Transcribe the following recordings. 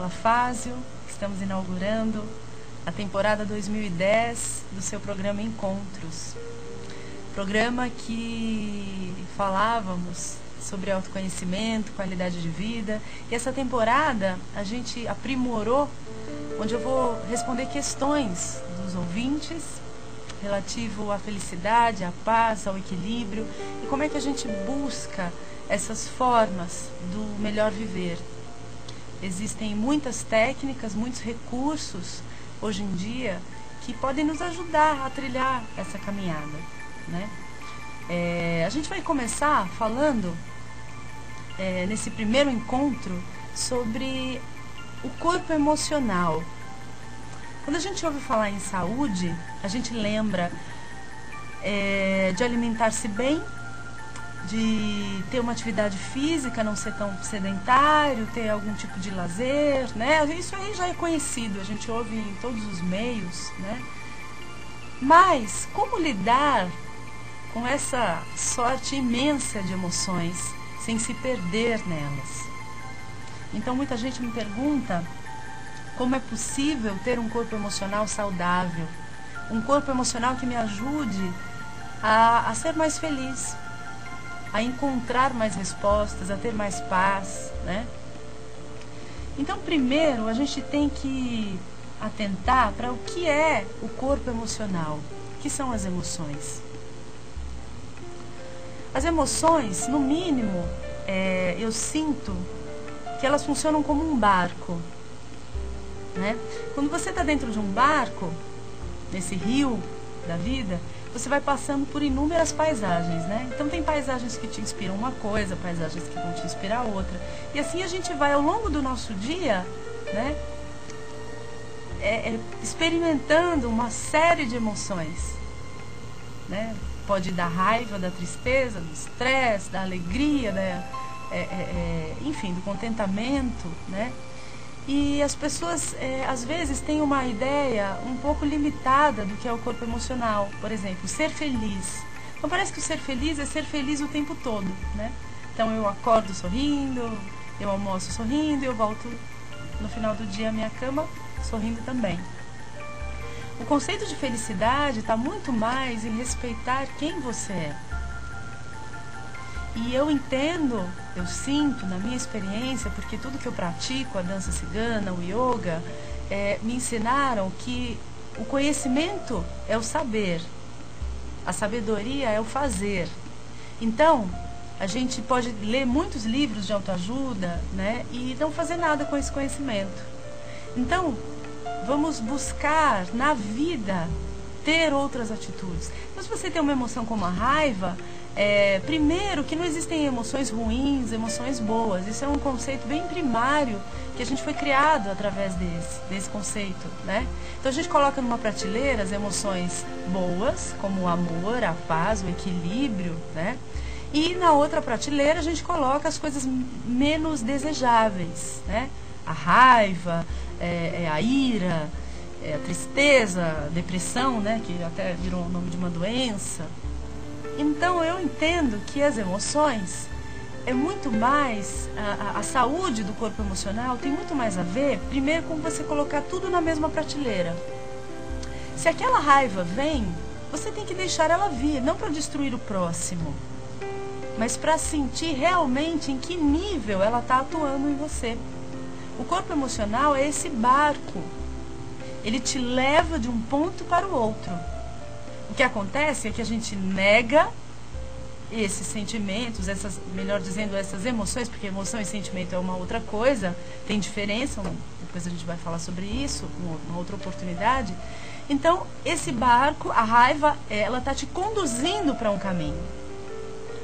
Paula Fázio. Estamos inaugurando a temporada 2010 do seu programa Encontros. Programa que falávamos sobre autoconhecimento, qualidade de vida. E essa temporada a gente aprimorou, onde eu vou responder questões dos ouvintes relativo à felicidade, à paz, ao equilíbrio e como é que a gente busca essas formas do melhor viver. Existem muitas técnicas, muitos recursos hoje em dia que podem nos ajudar a trilhar essa caminhada, né? A gente vai começar falando nesse primeiro encontro sobre o corpo emocional. Quando a gente ouve falar em saúde, a gente lembra de alimentar-se bem, de ter uma atividade física, não ser tão sedentário, ter algum tipo de lazer, né? Isso aí já é conhecido, a gente ouve em todos os meios, né? Mas como lidar com essa sorte imensa de emoções sem se perder nelas? Então muita gente me pergunta como é possível ter um corpo emocional saudável, um corpo emocional que me ajude a ser mais feliz, a encontrar mais respostas, a ter mais paz, né? Então, primeiro, a gente tem que atentar para o que é o corpo emocional, o que são as emoções. As emoções, no mínimo, eu sinto que elas funcionam como um barco, né? Quando você está dentro de um barco, nesse rio da vida, você vai passando por inúmeras paisagens, né? Então tem paisagens que te inspiram uma coisa, paisagens que vão te inspirar outra. E assim a gente vai ao longo do nosso dia, né? Experimentando uma série de emoções, né? Pode dar raiva, da tristeza, do estresse, da alegria, enfim, do contentamento, né? E as pessoas, às vezes, têm uma ideia um pouco limitada do que é o corpo emocional. Por exemplo, ser feliz. Então, parece que o ser feliz é ser feliz o tempo todo, né? Então, eu acordo sorrindo, eu almoço sorrindo e eu volto no final do dia à minha cama sorrindo também. O conceito de felicidade está muito mais em respeitar quem você é. E eu entendo, eu sinto na minha experiência, porque tudo que eu pratico, a dança cigana, o yoga, me ensinaram que o conhecimento é o saber, a sabedoria é o fazer. Então, a gente pode ler muitos livros de autoajuda, né, e não fazer nada com esse conhecimento. Então, vamos buscar na vida ter outras atitudes. Então, se você tem uma emoção como a raiva, primeiro que não existem emoções ruins, emoções boas. Isso é um conceito bem primário que a gente foi criado através desse conceito, né? Então a gente coloca numa prateleira as emoções boas, como o amor, a paz, o equilíbrio, né? E na outra prateleira a gente coloca as coisas menos desejáveis, né? A raiva, a ira, a tristeza, a depressão, né? Que até virou o nome de uma doença. Então eu entendo que as emoções é muito mais, a saúde do corpo emocional tem muito mais a ver, primeiro, com você colocar tudo na mesma prateleira. Se aquela raiva vem, você tem que deixar ela vir, não para destruir o próximo, mas para sentir realmente em que nível ela está atuando em você. O corpo emocional é esse barco, ele te leva de um ponto para o outro. O que acontece é que a gente nega esses sentimentos, melhor dizendo, essas emoções, porque emoção e sentimento é uma outra coisa, tem diferença, depois a gente vai falar sobre isso, uma outra oportunidade. Então, esse barco, a raiva, ela está te conduzindo para um caminho.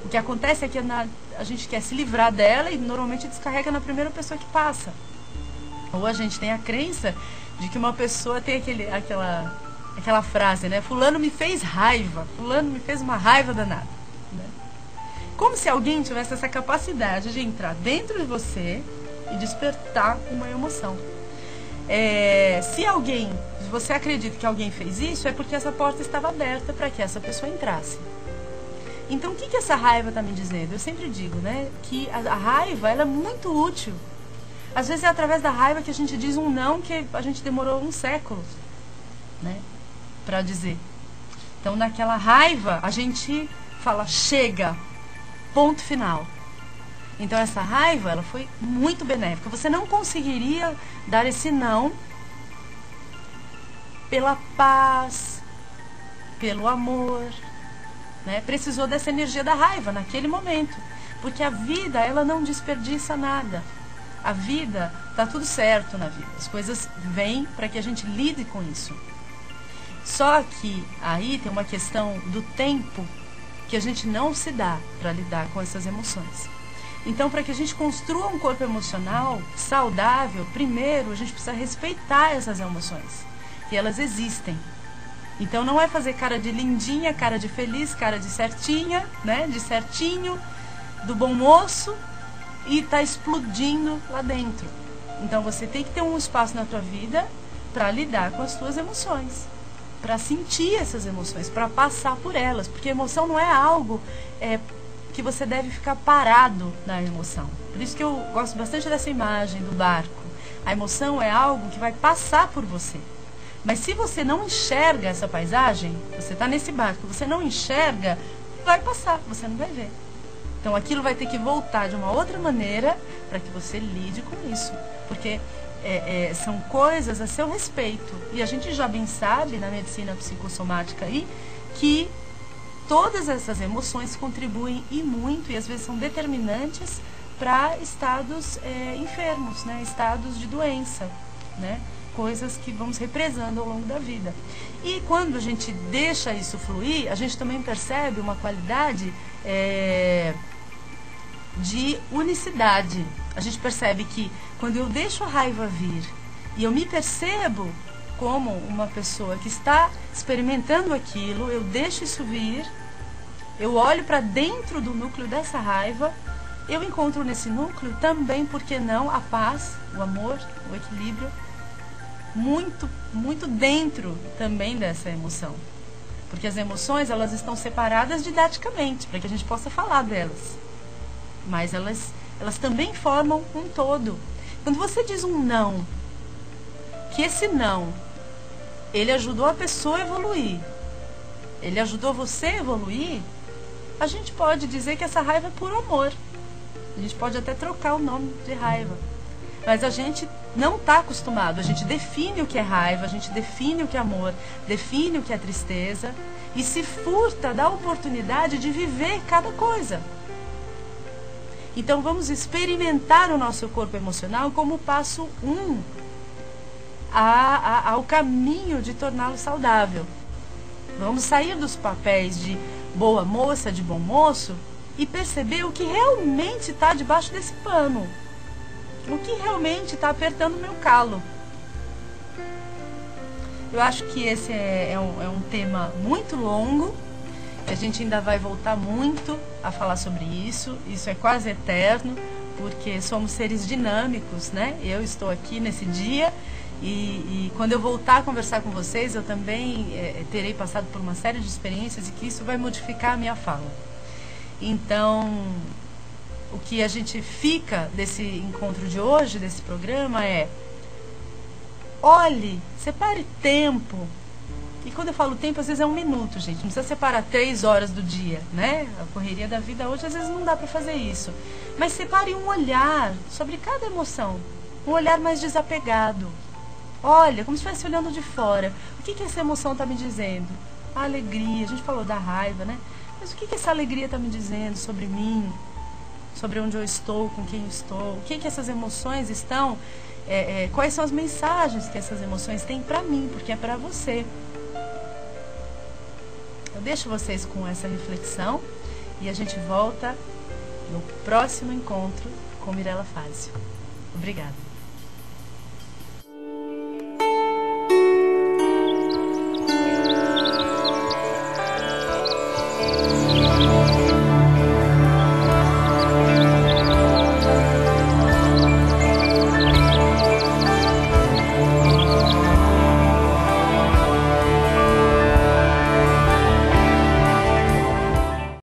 O que acontece é que a gente quer se livrar dela e normalmente descarrega na primeira pessoa que passa. Ou a gente tem a crença de que uma pessoa tem aquela frase, né? Fulano me fez raiva, fulano me fez uma raiva danada, né? Como se alguém tivesse essa capacidade de entrar dentro de você e despertar uma emoção. Se você acredita que alguém fez isso, é porque essa porta estava aberta para que essa pessoa entrasse. Então, o que essa raiva está me dizendo? Eu sempre digo, né, que a raiva ela é muito útil. Às vezes é através da raiva que a gente diz um não que a gente demorou um século, né, para dizer. Então, naquela raiva, a gente fala, chega, ponto final. Então, essa raiva, ela foi muito benéfica. Você não conseguiria dar esse não pela paz, pelo amor, né? Precisou dessa energia da raiva naquele momento. Porque a vida, ela não desperdiça nada. A vida, tá tudo certo na vida. As coisas vêm para que a gente lide com isso. Só que aí tem uma questão do tempo que a gente não se dá para lidar com essas emoções. Então, para que a gente construa um corpo emocional saudável, primeiro a gente precisa respeitar essas emoções, que elas existem. Então, não é fazer cara de lindinha, cara de feliz, cara de certinha, né, de certinho, do bom moço, e tá explodindo lá dentro. Então, você tem que ter um espaço na tua vida para lidar com as tuas emoções, para sentir essas emoções, para passar por elas, porque a emoção não é algo que você deve ficar parado na emoção. Por isso que eu gosto bastante dessa imagem do barco. A emoção é algo que vai passar por você. Mas se você não enxerga essa paisagem, você está nesse barco, você não enxerga, vai passar, você não vai ver. Então aquilo vai ter que voltar de uma outra maneira para que você lide com isso. Porque são coisas a seu respeito. E a gente já bem sabe, na medicina psicossomática aí, que todas essas emoções contribuem e muito, e às vezes são determinantes para estados enfermos, né? Estados de doença, né? Coisas que vamos represando ao longo da vida. E quando a gente deixa isso fluir, a gente também percebe uma qualidade de unicidade. A gente percebe que quando eu deixo a raiva vir e eu me percebo como uma pessoa que está experimentando aquilo, eu deixo isso vir, eu olho para dentro do núcleo dessa raiva, eu encontro nesse núcleo também, por que não, a paz, o amor, o equilíbrio, muito, muito dentro também dessa emoção. Porque as emoções, elas estão separadas didaticamente, para que a gente possa falar delas. Mas elas também formam um todo. Quando você diz um não, que esse não, ele ajudou a pessoa a evoluir, ele ajudou você a evoluir, a gente pode dizer que essa raiva é por amor. A gente pode até trocar o nome de raiva. Mas a gente não está acostumado. A gente define o que é raiva, a gente define o que é amor, define o que é tristeza e se furta da oportunidade de viver cada coisa. Então vamos experimentar o nosso corpo emocional como passo 1 ao caminho de torná-lo saudável. Vamos sair dos papéis de boa moça, de bom moço e perceber o que realmente está debaixo desse pano. O que realmente está apertando o meu calo. Eu acho que esse é um tema muito longo. A gente ainda vai voltar muito a falar sobre isso. Isso é quase eterno, porque somos seres dinâmicos, né? Eu estou aqui nesse dia e quando eu voltar a conversar com vocês, eu também terei passado por uma série de experiências e que isso vai modificar a minha fala. Então, o que a gente fica desse encontro de hoje, desse programa, olhe, separe tempo. E quando eu falo tempo, às vezes é 1 minuto, gente. Não precisa separar 3 horas do dia, né? A correria da vida hoje, às vezes não dá para fazer isso. Mas separe um olhar sobre cada emoção. Um olhar mais desapegado. Olha, como se estivesse olhando de fora. O que essa emoção está me dizendo? A alegria. A gente falou da raiva, né? Mas o que essa alegria está me dizendo sobre mim? Sobre onde eu estou, com quem eu estou? O que essas emoções estão... quais são as mensagens que essas emoções têm para mim? Porque é para você. Eu deixo vocês com essa reflexão e a gente volta no próximo encontro com Mirella Fazio. Obrigada.